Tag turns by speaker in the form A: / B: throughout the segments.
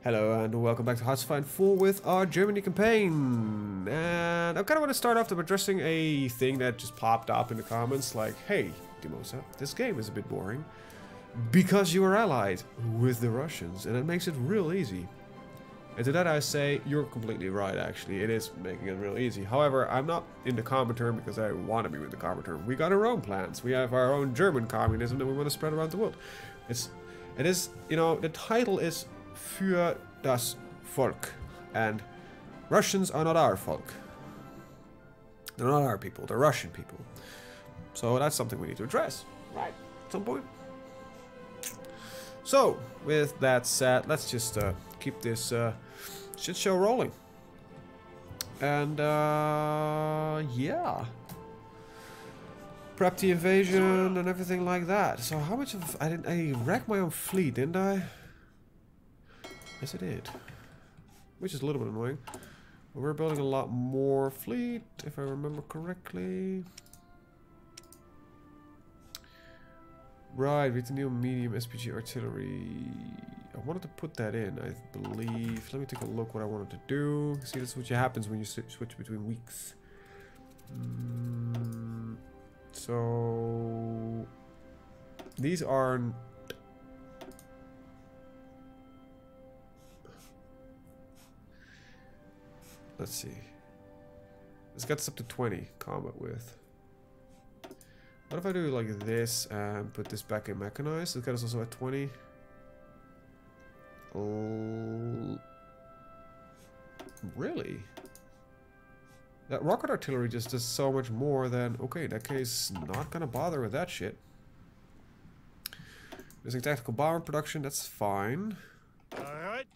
A: Hello and welcome back to HoI4 with our Germany campaign. And I kind of want to start off by addressing a thing that just popped up in the comments like, hey, Dimosa, this game is a bit boring because you are allied with the Russians and it makes it real easy. And to that I say, you're completely right actually, it is making it real easy. However, I'm not in the Comintern because I want to be with the Comintern. We got our own plans, we have our own German communism that we want to spread around the world. It is, you know, the title is Für das Volk, and Russians are not our folk. They're not our people, they're Russian people. So that's something we need to address, right, at some point. So, with that said, let's just keep this shit show rolling. And, yeah. Prep the invasion and everything like that. So how much of... I wrecked my own fleet, didn't I? Yes, I did. Which is a little bit annoying. But we're building a lot more fleet, if I remember correctly. Right, with the new medium SPG artillery. I wanted to put that in, I believe. Let me take a look what I wanted to do. See, that's what happens when you switch between weeks. So... these are... let's see. This gets up to 20 combat with. What if I do like this and put this back in mechanized? This gets also at 20. Oh, really? That rocket artillery just does so much more than... okay, in that case, not gonna bother with that shit. Using tactical bomber production, that's fine. Alright.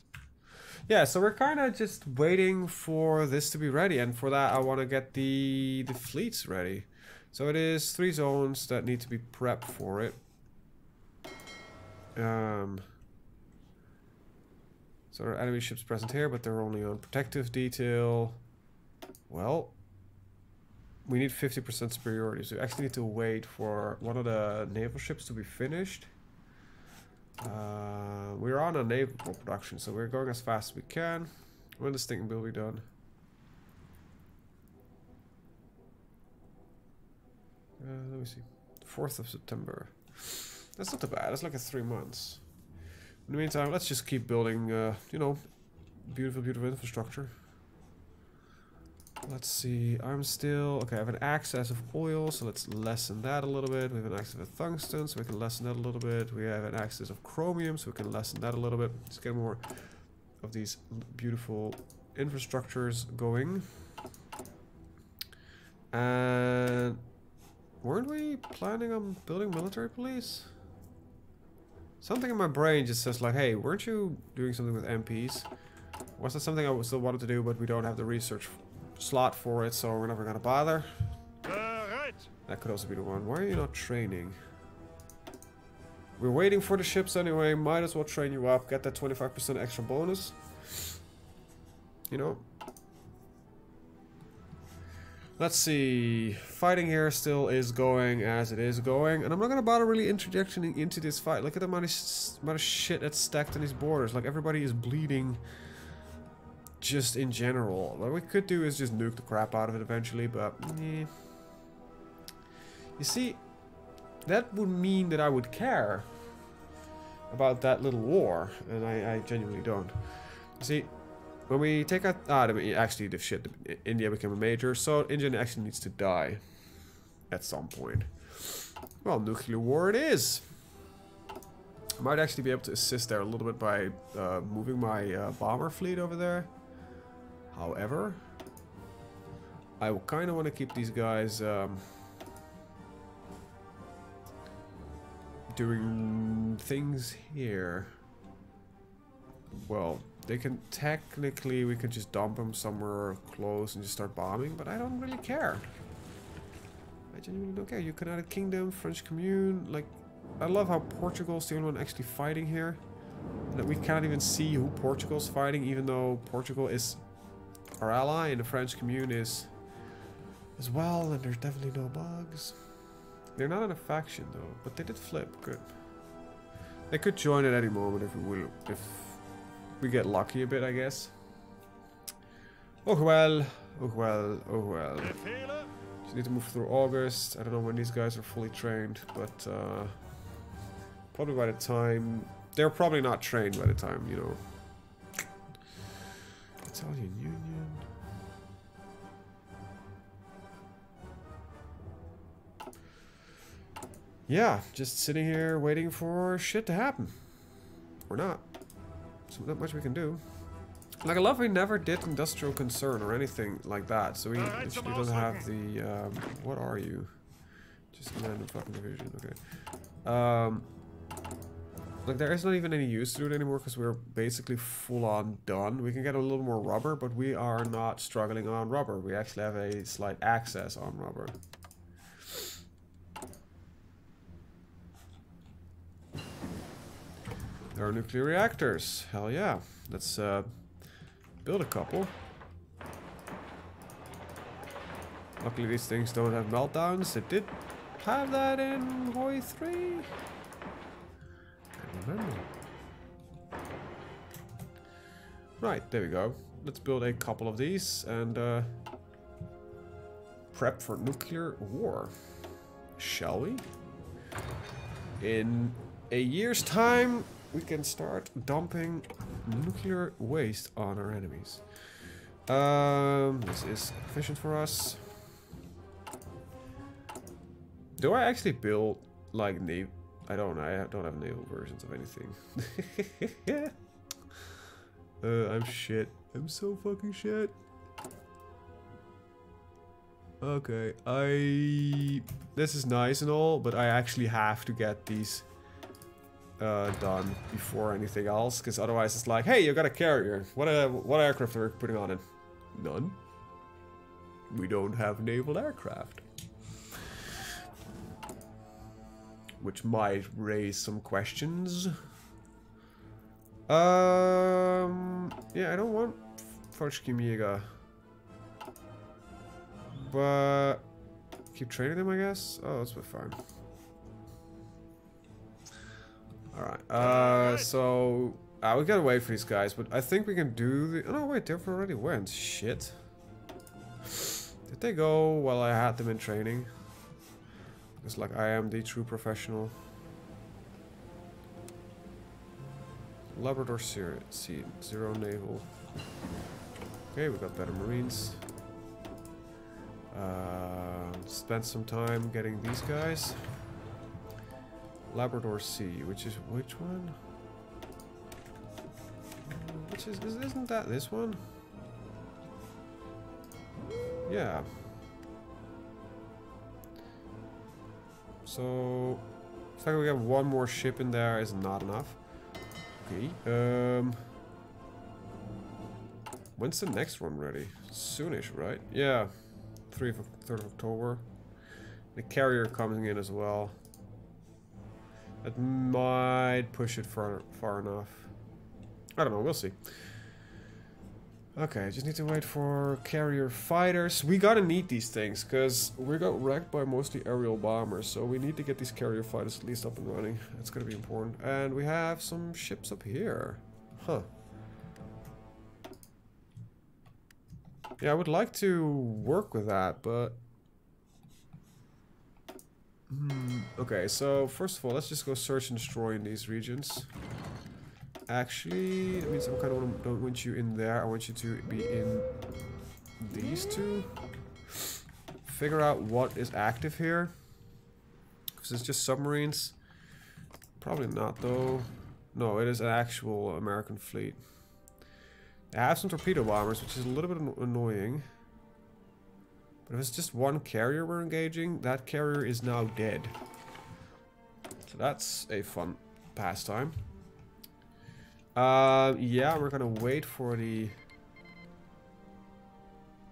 A: Yeah, so we're kind of just waiting for this to be ready, and for that I want to get the fleets ready. So it is 3 zones that need to be prepped for it. So there are enemy ships present here, but they're only on protective detail. Well, we need 50% superiority, so we actually need to wait for one of the naval ships to be finished. We're on a naval production, so we're going as fast as we can. When this thing will be done? Let me see. 4th of September. That's not too bad. That's like 3 months. In the meantime, let's just keep building, you know, beautiful, beautiful infrastructure. Let's see. I'm still... okay, I have an excess of oil, so let's lessen that a little bit. We have an excess of tungsten, so we can lessen that a little bit. We have an excess of chromium, so we can lessen that a little bit. Let's get more of these beautiful infrastructures going. And... weren't we planning on building military police? Something in my brain just says like, hey, weren't you doing something with MPs? Was that something I still wanted to do, but we don't have the research slot for it, so we're never gonna bother? Right. That could also be the one. Why are you not training? We're waiting for the ships anyway. Might as well train you up. Get that 25% extra bonus. You know? Let's see. Fighting here still is going as it is going, and I'm not gonna bother really interjecting into this fight. Look at the amount of shit that's stacked on these borders. Like, everybody is bleeding just in general. What we could do is just nuke the crap out of it eventually, but yeah. You see, that would mean that I would care about that little war, and I genuinely don't. You see, when we take out... actually, the shit, India became a major, so India actually needs to die at some point. Well, nuclear war it is. I might actually be able to assist there a little bit by moving my bomber fleet over there. However, I kind of want to keep these guys doing things here. Well, they can technically, we could just dump them somewhere close and just start bombing, but I don't really care. I genuinely don't care. United Kingdom, French Commune, like, I love how Portugal's the only one actually fighting here. That we can't even see who Portugal's fighting, even though Portugal is our ally and the French Commune is as well, and there's definitely no bugs. They're not in a faction though, but they did flip. Good. They could join at any moment if we will, if we get lucky a bit, I guess. Oh well, oh well, oh well. Just need to move through August. I don't know when these guys are fully trained, but probably by the time... They're probably not trained by the time, you know. Italian Union. Yeah, just sitting here waiting for shit to happen. Or not. So not much we can do. Like, I love we never did industrial concern or anything like that. So we literally don't have the... what are you? Just a random fucking division, okay. Like, there is not even any use to it anymore because we're basically full on done. We can get a little more rubber, but we are not struggling on rubber. We actually have a slight access on rubber. There are nuclear reactors. Hell yeah. Let's build a couple. Luckily these things don't have meltdowns. They did have that in HoI4. Remember. Right, there we go. Let's build a couple of these and prep for nuclear war. Shall we? In a year's time, we can start dumping nuclear waste on our enemies. This is efficient for us. Do I actually build like naval? I don't have naval versions of anything. Yeah. I'm shit. I'm so fucking shit. Okay, this is nice and all, but I actually have to get these done before anything else, because otherwise it's like, hey, you got a carrier. What aircraft are we putting on it? None. We don't have naval aircraft. Which might raise some questions. Yeah, I don't want Forschkimiega. But keep training them, I guess. Oh, that's fine. Alright, so we gotta wait for these guys, but I think we can do the... Oh no, wait, they've already went. Shit. Did they go while I had them in training? It's like I am the true professional. Labrador Sea, 0 naval. Okay, we got better marines. Spent some time getting these guys. Labrador Sea, which one? Isn't that this one? Yeah. So, the fact we have one more ship in there is not enough. Okay. When's the next one ready? Soonish, right? Yeah. 3rd of October. The carrier coming in as well. That might push it far enough. I don't know, we'll see. Okay, just need to wait for carrier fighters. We gotta need these things, because we got wrecked by mostly aerial bombers, so we need to get these carrier fighters at least up and running. That's gonna be important. And we have some ships up here. Huh. Yeah, I would like to work with that, but... Okay, so first of all, let's just go search and destroy in these regions. Actually, that means I kind of don't want you in there. I want you to be in these two. Figure out what is active here. Because it's just submarines. Probably not, though. No, it is an actual American fleet. They have some torpedo bombers, which is a little bit annoying. But if it's just one carrier we're engaging, that carrier is now dead. So that's a fun pastime. Yeah, we're gonna wait for the...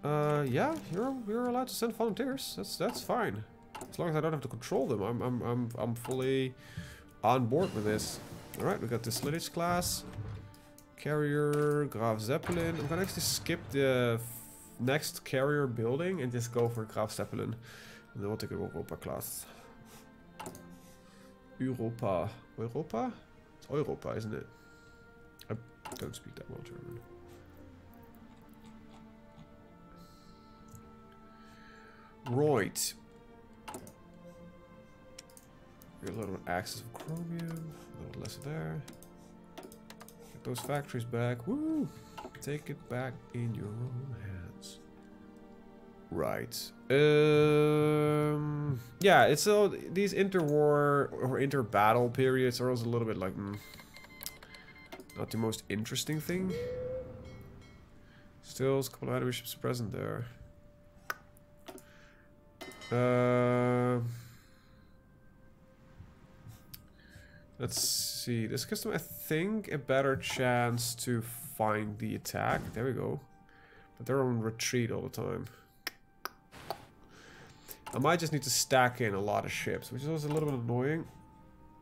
A: yeah, you're allowed to send volunteers. That's fine. As long as I don't have to control them, I'm fully on board with this. All right, we got the Slittich class, carrier, Graf Zeppelin. I'm gonna actually skip the next carrier building and just go for Graf Zeppelin, and then we'll take a Europa class. Europa, Europa? It's Europa, isn't it? I don't speak that well German. Right. Here's a little bit of access of chromium. A little less there. Get those factories back. Woo! Take it back in your own hands. Right. Yeah, it's so these interwar or inter-battle periods are also a little bit like not the most interesting thing. Still, a couple of enemy ships present there. Let's see. This gives them, I think, a better chance to find the attack. There we go. But they're on retreat all the time. I might just need to stack in a lot of ships, which is also a little bit annoying.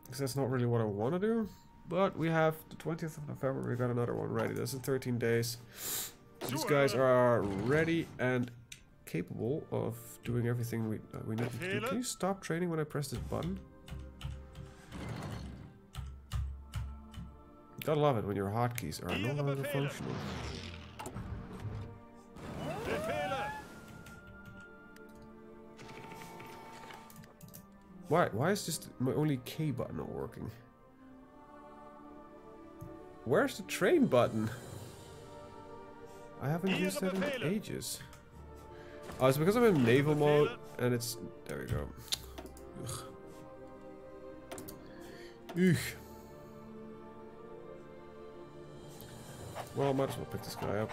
A: Because that's not really what I want to do. But we have the 20th of November, we got another one ready. That's in 13 days. These guys are ready and capable of doing everything we need to do. Can you stop training when I press this button? Gotta love it when your hotkeys are no longer functional. Why is just my only K button not working? Where's the train button? I haven't used that in ages. Oh, it's because I'm in naval mode and it's... There we go. Ugh. Ugh. Well, might as well pick this guy up.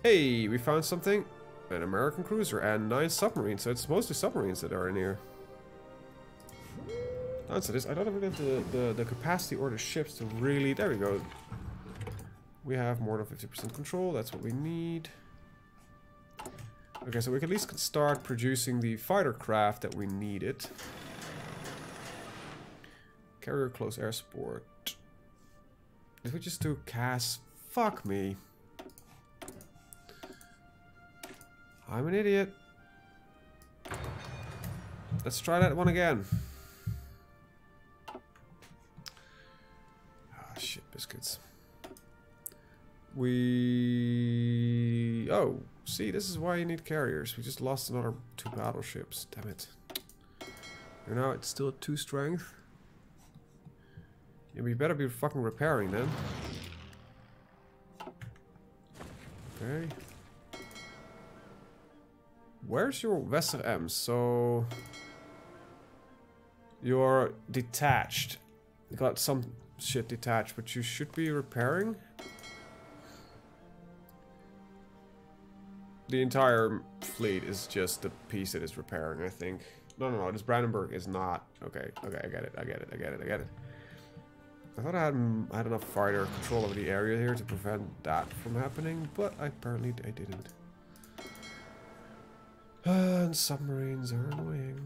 A: Hey, we found something. An American cruiser and 9 submarines, so it's mostly submarines that are in here. Answer this. I don't really have the capacity or the ships to really... There we go. We have more than 50% control. That's what we need. Okay, so we can at least start producing the fighter craft that we needed. Carrier close air support. If we just do CAS... Fuck me. I'm an idiot. Let's try that one again. Ah, shit, biscuits. Oh, see, this is why you need carriers. We just lost another 2 battleships. Damn it. And now it's still at 2 strength. Yeah, we better be fucking repairing then. Okay. Where's your Wester M? So you're detached. You got some shit detached, but you should be repairing. The entire fleet is just the piece that is repairing, I think. No, this Brandenburg is not. Okay, I get it. I thought I had enough fighter control over the area here to prevent that from happening, but apparently I didn't. And submarines are annoying.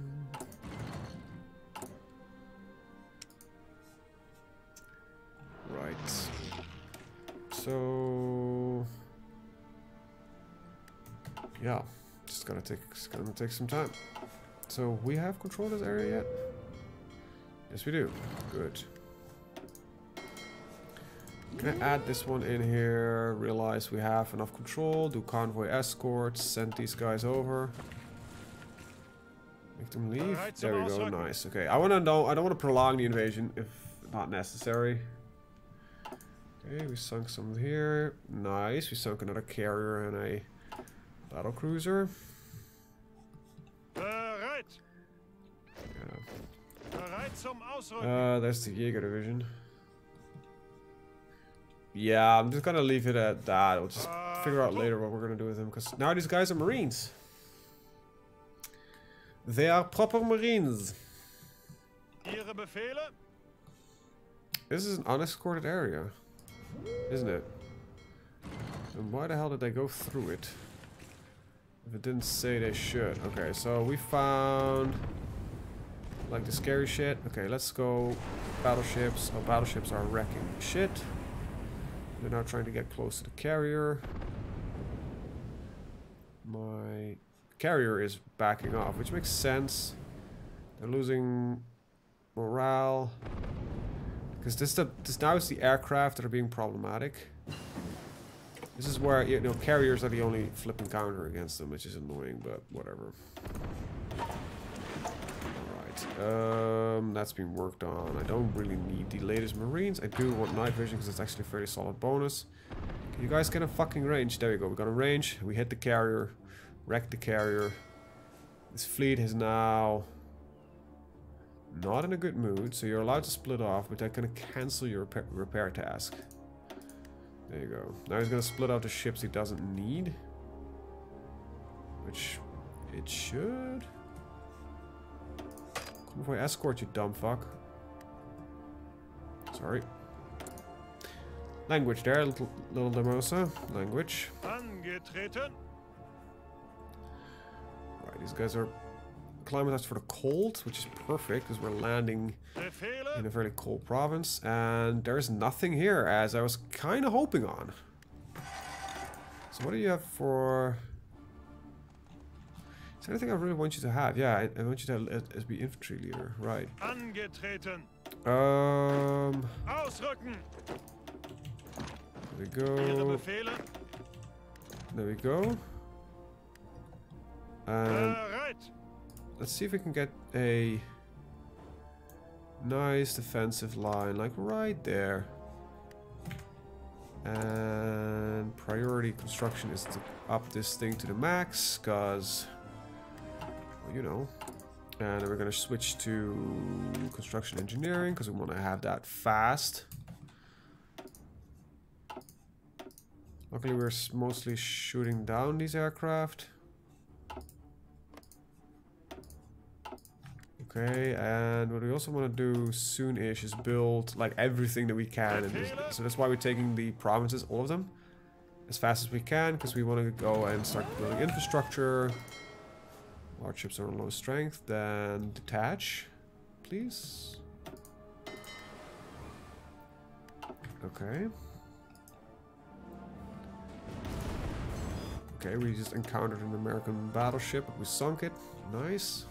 A: Right. So yeah, it's gonna take some time. So we have control of this area yet? Yes, we do. Good. Can I add this one in here? Realize we have enough control. Do convoy escorts. Send these guys over. Make them leave. There we go. Nice. Okay. I don't want to prolong the invasion if not necessary. Okay, we sunk some here. Nice. We sunk another carrier and a battle cruiser. Yeah. There's the Jaeger division. Yeah, I'm just gonna leave it at that. We'll just figure out later what we're gonna do with them, because now these guys are Marines. They are proper Marines. This is an unescorted area, isn't it? And why the hell did they go through it? If it didn't say they should. Okay, so we found like the scary shit. Okay, let's go battleships. Oh, battleships are wrecking shit. They're now trying to get close to the carrier. My carrier is backing off, which makes sense. They're losing morale. Because this now is the aircraft that are being problematic. This is where, you know, carriers are the only flipping counter against them, which is annoying, but whatever. Alright, that's been worked on. I don't really need the latest marines. I do want night vision because it's actually a fairly solid bonus. Can you guys get a fucking range? There we go, we got a range. We hit the carrier, wrecked the carrier. This fleet is now not in a good mood, so you're allowed to split off, but that's going to cancel your repair task. There you go. Now he's going to split out the ships he doesn't need. Which it should. Come before I escort, you dumb fuck. Sorry. Language there, little Demosa. Language.
B: Angetreten.
A: Right, these guys are acclimatized for the cold, which is perfect because we're landing in a very cold province, and there's nothing here as I was kind of hoping on. So what do you have for? Is there anything I really want you to have? Yeah, I want you to as be infantry leader, right?
B: Angetreten.
A: Ausrücken. There we go. There we go. And let's see if we can get a nice defensive line, like right there. And priority construction is to up this thing to the max, because, well, you know. And then we're going to switch to construction engineering, because we want to have that fast. Luckily, we're mostly shooting down these aircraft. Okay, and what we also want to do soon-ish is build like everything that we can. So that's why we're taking the provinces, all of them, as fast as we can, because we want to go and start building infrastructure. Large ships are on low strength. Then detach, please. Okay. Okay, we just encountered an American battleship, but we sunk it. Nice.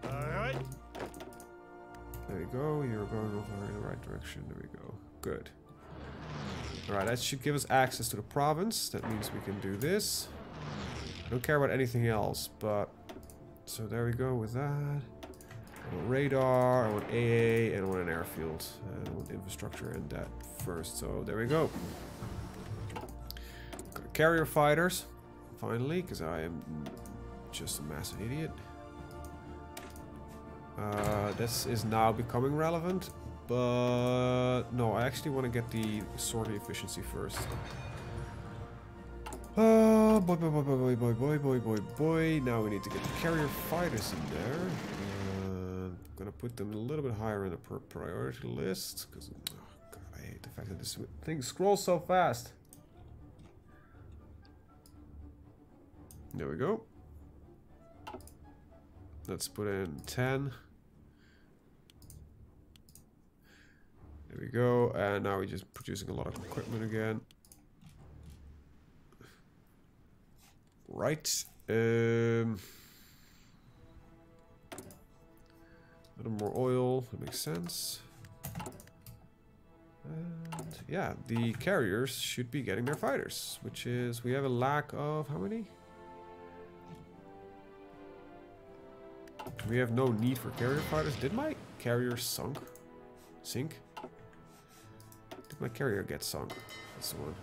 B: Alright.
A: There we go, you're going over in the right direction. There we go. Good. Alright, that should give us access to the province. That means we can do this. I don't care about anything else, but... So there we go with that. I want radar, I want AA, and I want an airfield. I want infrastructure and that first. So there we go. Got carrier fighters, finally, because I am just a massive idiot. This is now becoming relevant, but no, I actually want to get the sortie efficiency first. Boy. Now we need to get the carrier fighters in there. I'm gonna put them a little bit higher in the priority list, because oh god, I hate the fact that this thing scrolls so fast. There we go. Let's put in 10. There we go, and now we're just producing a lot of equipment again. Right. A little more oil, that makes sense. And yeah, the carriers should be getting their fighters, which is, we have a lack of how many? We have no need for carrier fighters. Did my carrier sink? Did my carrier get sunk? That's the one.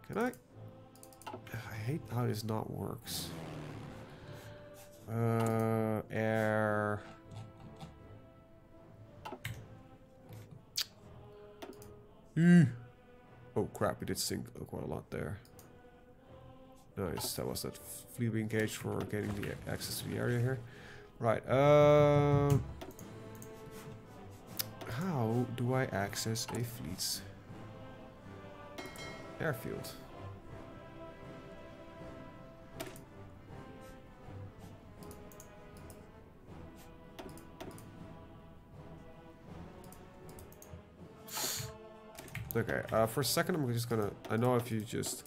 A: Can I? I hate how this not works. Air. Oh crap, we did sink quite a lot there. Nice, that was that fleet being engaged for getting the access to the area here. Right, how do I access a fleet's airfield? Okay, for a second I'm just gonna, I know if you just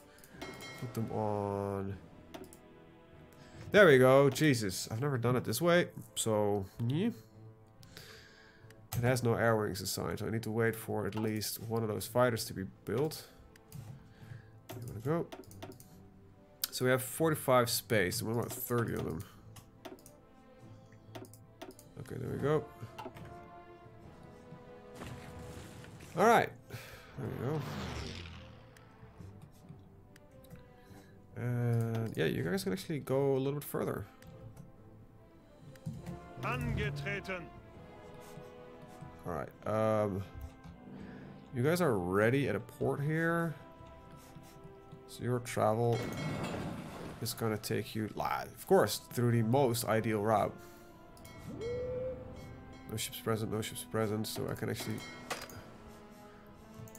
A: put them on, There we go. Jesus, I've never done it this way. So, yeah. It has no air wings assigned, so I need to wait for at least one of those fighters to be built. There we go. So we have 45 space, and what about 30 of them? Okay, there we go. Alright. There we go. And yeah, you guys can actually go a little bit further.
B: Angetreten.
A: Alright, you guys are ready at a port here. So your travel is gonna take you, of course, through the most ideal route. No ships present, no ships present, so I can actually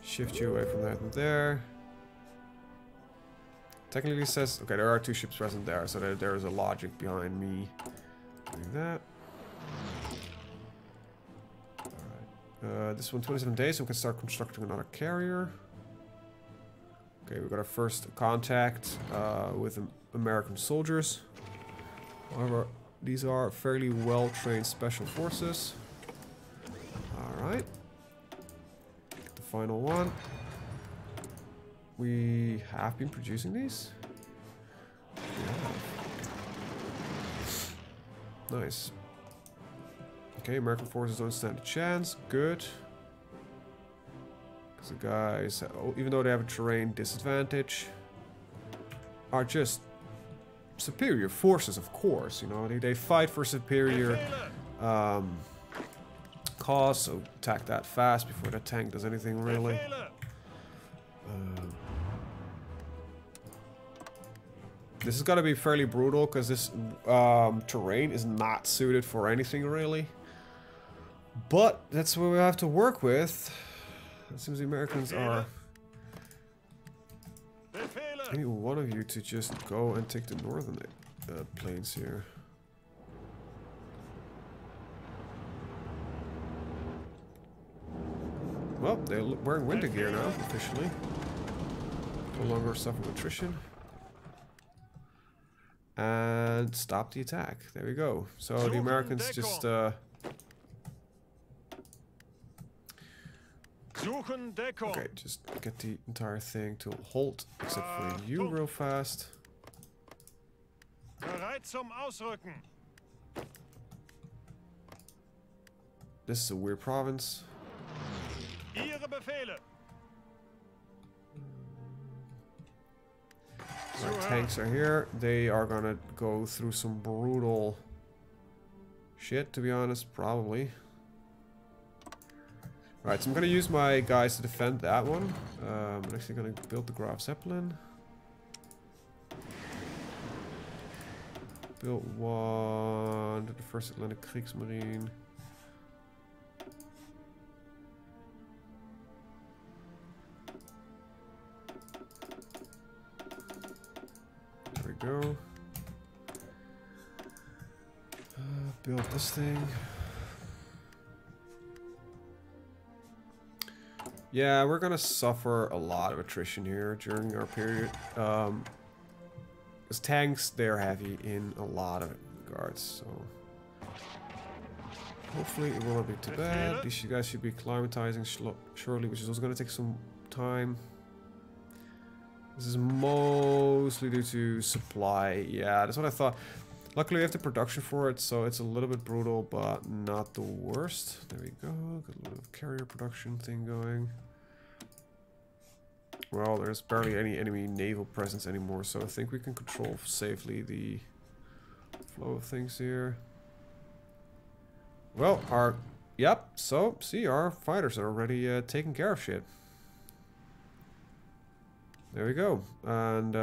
A: shift you away from that and there. Technically it says, okay, there are 2 ships present there, so there is a logic behind me doing that. Alright, this one 27 days, so we can start constructing another carrier. Okay, we got our first contact with American soldiers. However, these are fairly well-trained special forces. Alright. The final one. We have been producing these? Yeah. Nice. Okay, American forces don't stand a chance. Good. Because the guys, even though they have a terrain disadvantage, are just superior forces, of course. You know, they fight for superior cause, so attack that fast before the tank does anything really. This is gonna be fairly brutal because this terrain is not suited for anything really. But that's what we have to work with. It seems the Americans are. I need one of you to just go and take the northern plains here. Well, they're wearing winter gear now, officially. No longer suffering attrition. And stop the attack. There we go. So the Americans just okay, just get the entire thing to halt, except for you real fast.
B: Bereit zum Ausrücken.
A: This is a weird province.
B: Ihre Befehle.
A: Our tanks are here. They are gonna go through some brutal shit, to be honest, probably. Alright, so I'm gonna use my guys to defend that one. I'm actually gonna build the Graf Zeppelin. Build one to the 1st Atlantic Kriegsmarine. There we go. Build this thing. Yeah, we're gonna suffer a lot of attrition here during our period. Because tanks, they're heavy in a lot of regards, so hopefully it won't be too bad. These guys should be acclimatizing shortly, which is also gonna take some time. This is mostly due to supply. Yeah, that's what I thought. Luckily, we have the production for it, so it's a little bit brutal, but not the worst. There we go. Got a little carrier production thing going. Well, there's barely any enemy naval presence anymore, so I think we can control safely the flow of things here. Well, yep, so, see, our fighters are already taking care of shit. There we go. And,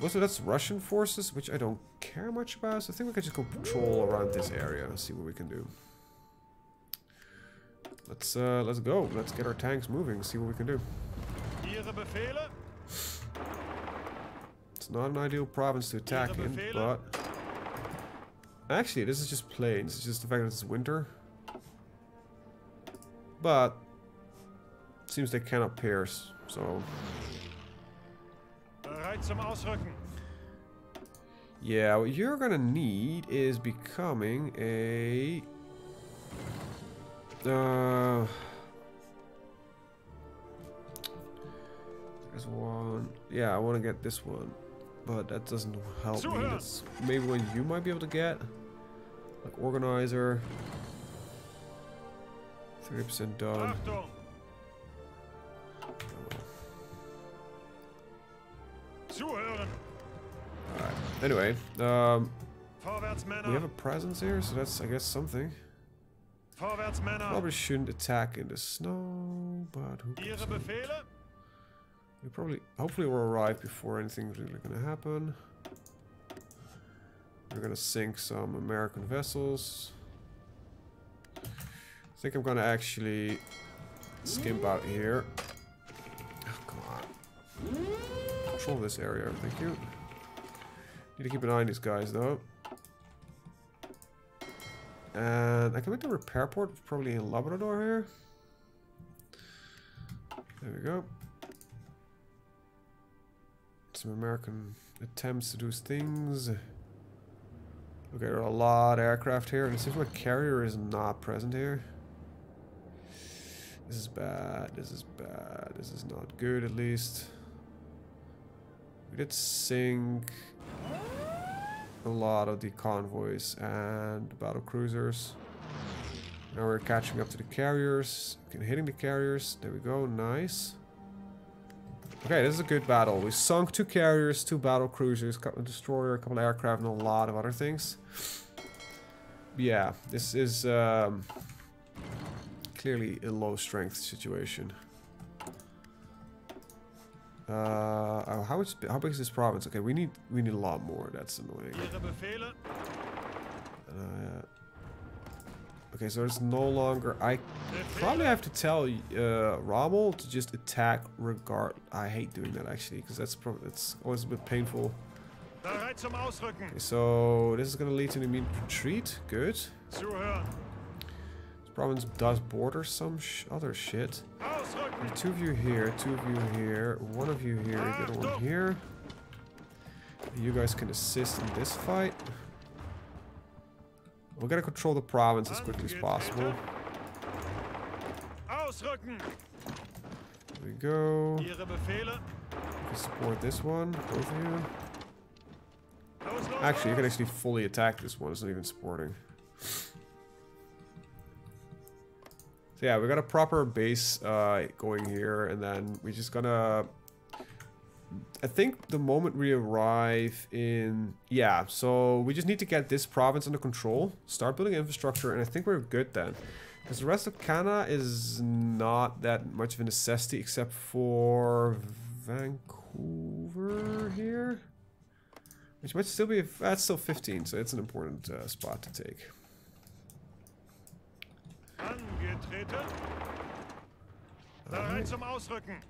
A: also, that's Russian forces, which I don't care much about, so I think we can just go patrol around this area and see what we can do. Let's go. Let's get our tanks moving, see what we can do. It's not an ideal province to attack in, but actually, this is just plains. It's just the fact that it's winter. But it seems they cannot pierce, so Yeah, what you're gonna need is becoming a... there's one. Yeah, I want to get this one. But that doesn't help me. That's maybe one you might be able to get. Like organizer. 30% done. Alright. Anyway, we have a presence here, so that's, I guess, something. Probably shouldn't attack in the snow, but who cares? We probably, hopefully we'll arrive before anything's really gonna happen. We're gonna sink some American vessels. I think I'm gonna actually skimp out here. Oh, come on. Control this area, thank you. Need to keep an eye on these guys though. And I can make the repair port probably in Labrador here. There we go. Some American attempts to do things. Okay, there are a lot of aircraft here, and it seems like carrier is not present here. This is bad, this is bad, this is not good at least. We did sink a lot of the convoys and the battle cruisers. Now we're catching up to the carriers, hitting the carriers, there we go, nice. Okay, this is a good battle. We sunk 2 carriers, 2 battle cruisers, a destroyer, a couple of aircraft, and a lot of other things. Yeah, this is clearly a low strength situation. How big is this province? Okay, we need a lot more. That's annoying. Okay, so it's no longer. I probably have to tell Rommel to just attack regard. I hate doing that actually, because that's always a bit painful. Okay, so this is gonna lead to an immediate retreat. Good. This province does border some other shit. 2 of you here, 2 of you here, 1 of you here, the other one here. You guys can assist in this fight. We're gonna control the province as quickly as possible. There we go. You can support this one, both of you. Actually, you can actually fully attack this one, it's not even supporting. So yeah, we got a proper base going here, and then we're just gonna... I think the moment we arrive in... Yeah, so we just need to get this province under control, start building infrastructure, and I think we're good then. Because the rest of Canada is not that much of a necessity, except for Vancouver here. Which might still be... That's still 15, so it's an important spot to take.
B: Bereit zum Ausrücken.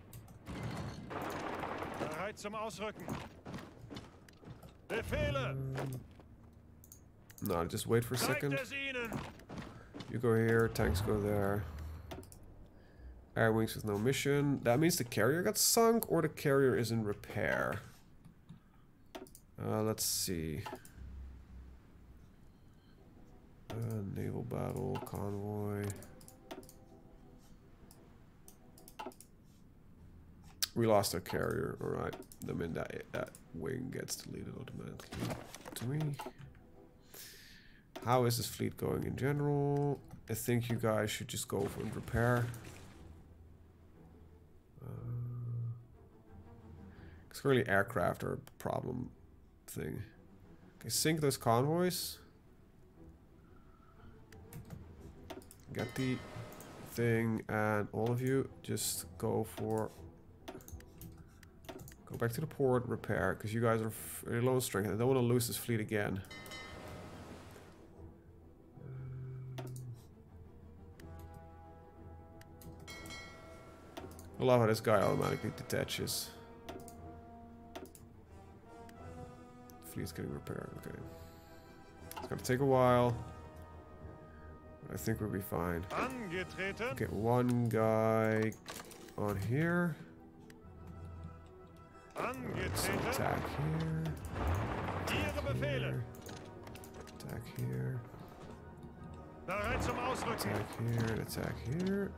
B: Bereit zum Ausrücken. Befehle.
A: No, just wait for a second. You go here, tanks go there. Air wings with no mission. That means the carrier got sunk or the carrier is in repair. Let's see. Naval battle, convoy. We lost our carrier. Alright. I mean, that wing gets deleted automatically to me. How is this fleet going in general? I think you guys should just go for repair. Because currently aircraft are a problem thing. Okay, sink those convoys. Get the thing, and all of you just go back to the port, repair, because you guys are very low in strength. I don't want to lose this fleet again. I love how this guy automatically detaches. Fleet's getting repaired, okay. It's gonna take a while. I think we'll be fine. Get 1 guy on here. Let's attack here.
B: Befehle.
A: Attack here.
B: Bereit zum Ausrücken.
A: Attack here and attack here.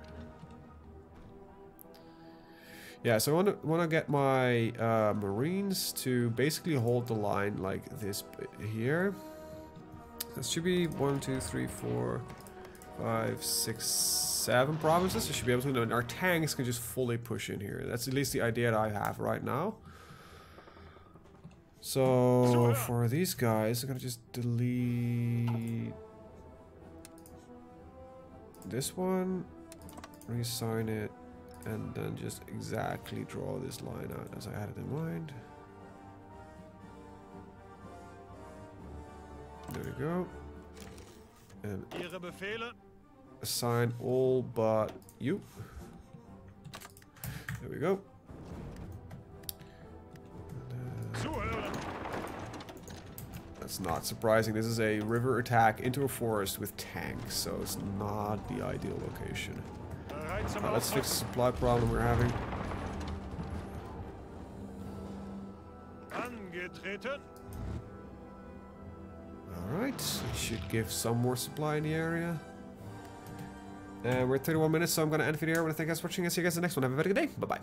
A: Yeah, so I want to get my Marines to basically hold the line like this here. That should be 1, 2, 3, 4, 5, 6, 7 provinces. I should be able to. And our tanks can just fully push in here. That's at least the idea that I have right now. So for these guys, I'm gonna just delete this one, reassign it, and then just exactly draw this line out as I had it in mind. There we go. And
B: Ihre Befehle.
A: assign all but you. There we go.
B: Zuhören.
A: That's not surprising. This is a river attack into a forest with tanks, so it's not the ideal location.
B: Bereit zum
A: Let's fix the
B: Ausrücken.
A: supply problem we're having.
B: Angetreten.
A: Alright, it should give some more supply in the area. And we're at 31 minutes, so I'm going to end the video here. I want to thank you guys for watching and see you guys in the next one. Have a very good day. Bye-bye.